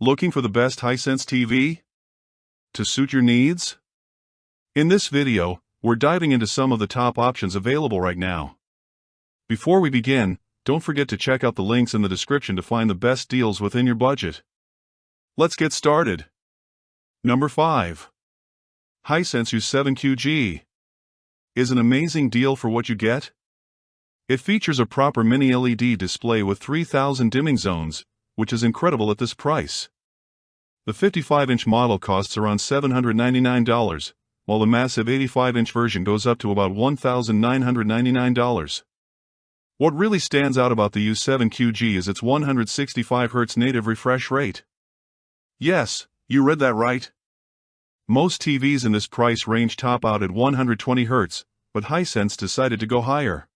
Looking for the best Hisense TV to suit your needs? In this video, we're diving into some of the top options available right now. Before we begin, don't forget to check out the links in the description to find the best deals within your budget. Let's get started. Number 5. Hisense U7QG is an amazing deal for what you get. It features a proper mini LED display with 3000 dimming zones, which is incredible at this price. The 55-inch model costs around $799, while the massive 85-inch version goes up to about $1,999. What really stands out about the U7QG is its 165Hz native refresh rate. Yes, you read that right. Most TVs in this price range top out at 120 Hz, but Hisense decided to go higher.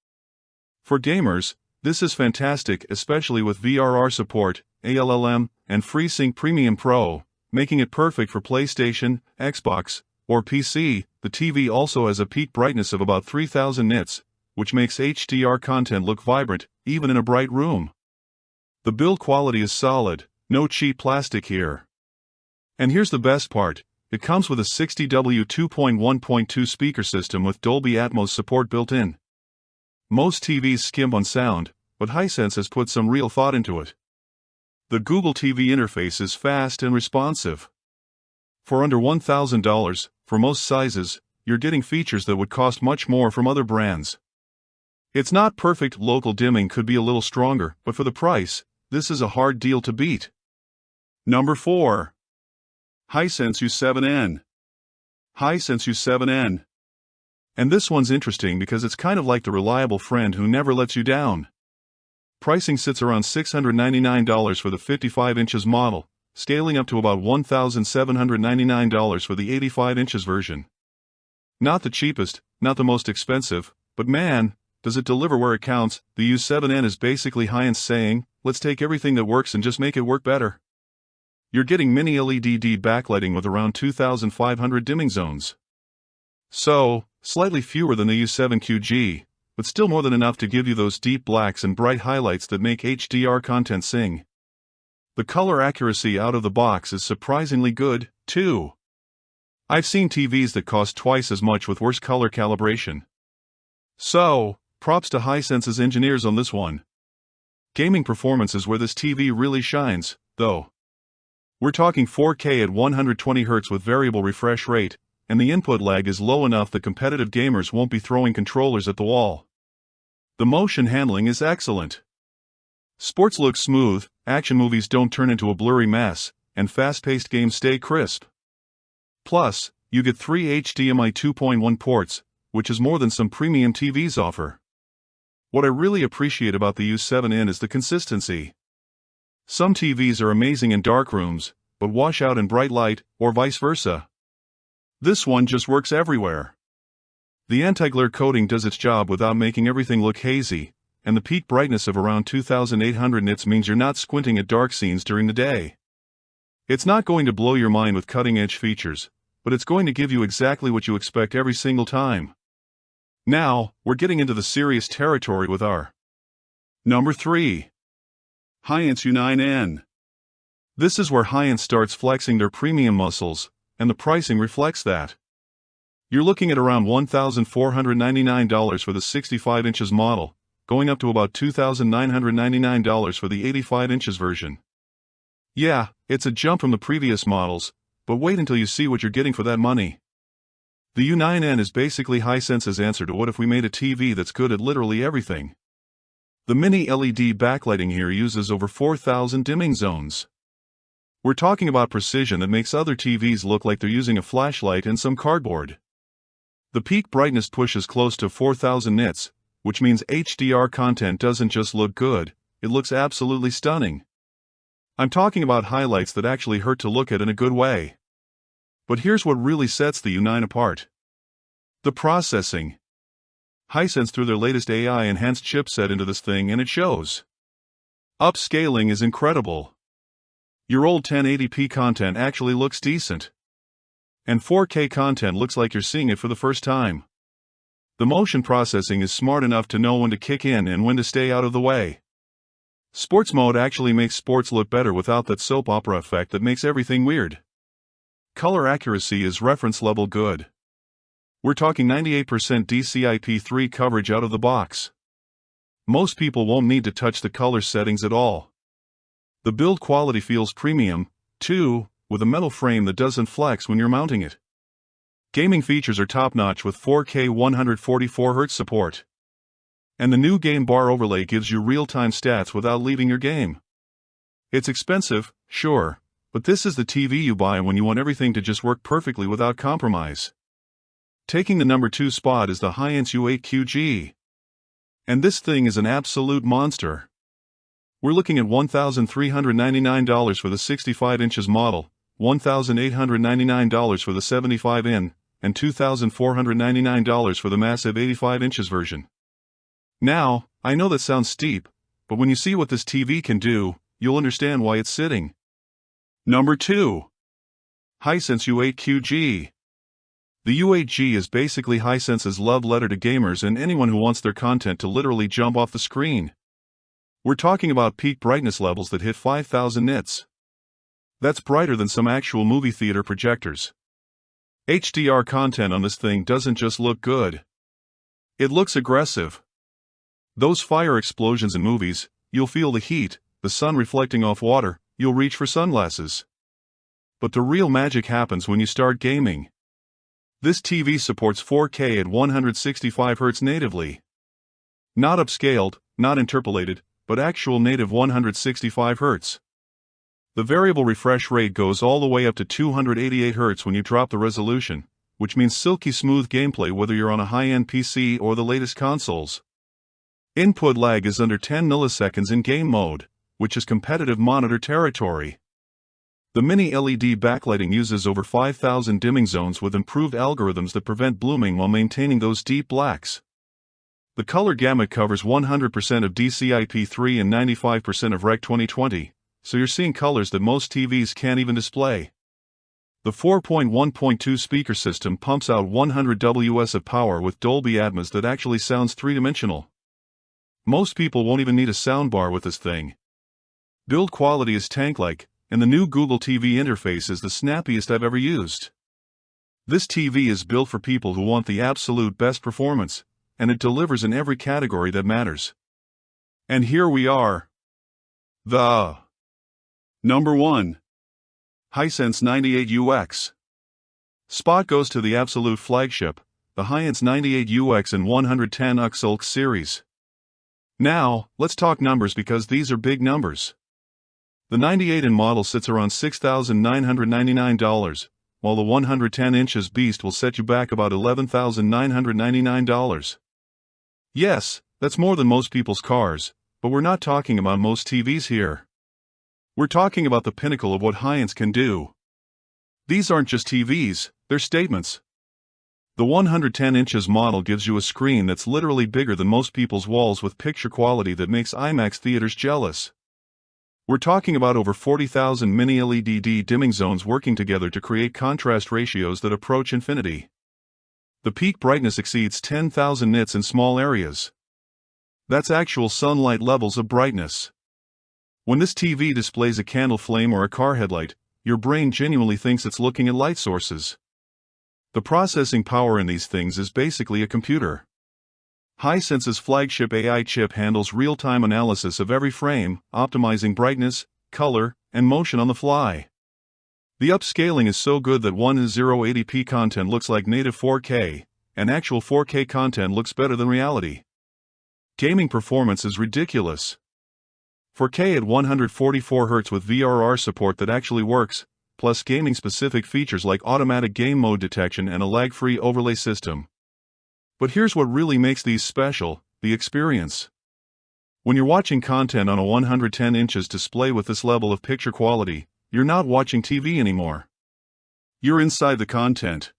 For gamers, this is fantastic, especially with VRR support, ALLM, and FreeSync Premium Pro, making it perfect for PlayStation, Xbox, or PC. The TV also has a peak brightness of about 3000 nits, which makes HDR content look vibrant, even in a bright room. The build quality is solid, no cheap plastic here. And here's the best part, it comes with a 60W 2.1.2 speaker system with Dolby Atmos support built in. Most TVs skimp on sound, but Hisense has put some real thought into it. The Google TV interface is fast and responsive. For under $1,000, for most sizes, you're getting features that would cost much more from other brands. It's not perfect, local dimming could be a little stronger, but for the price, this is a hard deal to beat. Number 4. Hisense U7N. Hisense U7N. And this one's interesting because it's kind of like the reliable friend who never lets you down. Pricing sits around $699 for the 55 inches model, scaling up to about $1,799 for the 85 inches version. Not the cheapest, not the most expensive, but man, does it deliver where it counts. The U7N is basically Highense saying, let's take everything that works and just make it work better. You're getting mini LED backlighting with around 2,500 dimming zones. So, slightly fewer than the U7QG, but still more than enough to give you those deep blacks and bright highlights that make HDR content sing. The color accuracy out of the box is surprisingly good, too. I've seen TVs that cost twice as much with worse color calibration. So, props to Hisense's engineers on this one. Gaming performance is where this TV really shines, though. We're talking 4K at 120 Hz with variable refresh rate, and the input lag is low enough that competitive gamers won't be throwing controllers at the wall. The motion handling is excellent. Sports look smooth, action movies don't turn into a blurry mess, and fast-paced games stay crisp. Plus, you get 3 HDMI 2.1 ports, which is more than some premium TVs offer. What I really appreciate about the U7N is the consistency. Some TVs are amazing in dark rooms, but wash out in bright light, or vice versa. This one just works everywhere. The anti-glare coating does its job without making everything look hazy, and the peak brightness of around 2800 nits means you're not squinting at dark scenes during the day. It's not going to blow your mind with cutting-edge features, but it's going to give you exactly what you expect every single time. Now, we're getting into the serious territory with our Number 3. Highense U9N. This is where Highense starts flexing their premium muscles, and the pricing reflects that. You're looking at around $1,499 for the 65 inches model, going up to about $2,999 for the 85 inches version. Yeah, it's a jump from the previous models, but wait until you see what you're getting for that money. The U9N is basically Hisense's answer to what if we made a TV that's good at literally everything. The mini LED backlighting here uses over 4,000 dimming zones. We're talking about precision that makes other TVs look like they're using a flashlight and some cardboard. The peak brightness pushes close to 4,000 nits, which means HDR content doesn't just look good, it looks absolutely stunning. I'm talking about highlights that actually hurt to look at in a good way. But here's what really sets the U9 apart. The processing. Hisense threw their latest AI-enhanced chipset into this thing and it shows. Upscaling is incredible. Your old 1080p content actually looks decent. And 4K content looks like you're seeing it for the first time. The motion processing is smart enough to know when to kick in and when to stay out of the way. Sports mode actually makes sports look better without that soap opera effect that makes everything weird. Color accuracy is reference level good. We're talking 98% DCI-P3 coverage out of the box. Most people won't need to touch the color settings at all. The build quality feels premium, too, with a metal frame that doesn't flex when you're mounting it. Gaming features are top-notch with 4K 144Hz support. And the new game bar overlay gives you real-time stats without leaving your game. It's expensive, sure, but this is the TV you buy when you want everything to just work perfectly without compromise. Taking the number 2 spot is the Hisense U8QG. And this thing is an absolute monster. We're looking at $1,399 for the 65 inches model, $1,899 for the 75 in, and $2,499 for the massive 85 inches version. Now, I know that sounds steep, but when you see what this TV can do, you'll understand why it's sitting. Number 2. Hisense U8QG. The U8G is basically Hisense's love letter to gamers and anyone who wants their content to literally jump off the screen. We're talking about peak brightness levels that hit 5,000 nits. That's brighter than some actual movie theater projectors. HDR content on this thing doesn't just look good. It looks aggressive. Those fire explosions in movies, you'll feel the heat, the sun reflecting off water, you'll reach for sunglasses. But the real magic happens when you start gaming. This TV supports 4K at 165Hz natively. Not upscaled, not interpolated, but actual native 165Hz. The variable refresh rate goes all the way up to 288Hz when you drop the resolution, which means silky smooth gameplay whether you're on a high-end PC or the latest consoles. Input lag is under 10 milliseconds in game mode, which is competitive monitor territory. The mini LED backlighting uses over 5,000 dimming zones with improved algorithms that prevent blooming while maintaining those deep blacks. The color gamut covers 100% of DCI-P3 and 95% of Rec 2020, so you're seeing colors that most TVs can't even display. The 4.1.2 speaker system pumps out 100 Ws of power with Dolby Atmos that actually sounds three-dimensional. Most people won't even need a soundbar with this thing. Build quality is tank-like, and the new Google TV interface is the snappiest I've ever used. This TV is built for people who want the absolute best performance, and it delivers in every category that matters. And here we are. The Number 1. Hisense 98UX. Spot goes to the absolute flagship, the Hisense 98UX and 110UX series. Now, let's talk numbers because these are big numbers. The 98 in model sits around $6,999, while the 110 inches beast will set you back about $11,999. Yes, that's more than most people's cars, but we're not talking about most TVs here. We're talking about the pinnacle of what Hisense can do. These aren't just TVs, they're statements. The 110 inches model gives you a screen that's literally bigger than most people's walls with picture quality that makes IMAX theaters jealous. We're talking about over 40,000 mini LED dimming zones working together to create contrast ratios that approach infinity. The peak brightness exceeds 10,000 nits in small areas. That's actual sunlight levels of brightness. When this TV displays a candle flame or a car headlight, your brain genuinely thinks it's looking at light sources. The processing power in these things is basically a computer. Hisense's flagship AI chip handles real-time analysis of every frame, optimizing brightness, color, and motion on the fly. The upscaling is so good that 1080p content looks like native 4K, and actual 4K content looks better than reality. Gaming performance is ridiculous. 4K at 144Hz with VRR support that actually works, plus gaming-specific features like automatic game mode detection and a lag-free overlay system. But here's what really makes these special, the experience. When you're watching content on a 110 inches display with this level of picture quality, you're not watching TV anymore. You're inside the content.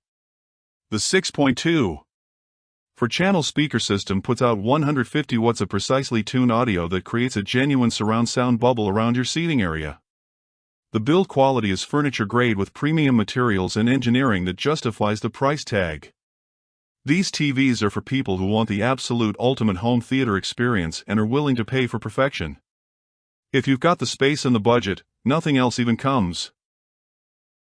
The 6.2 4-channel speaker system puts out 150 watts of precisely tuned audio that creates a genuine surround sound bubble around your seating area. The build quality is furniture grade with premium materials and engineering that justifies the price tag. These TVs are for people who want the absolute ultimate home theater experience and are willing to pay for perfection. If you've got the space and the budget, nothing else even comes.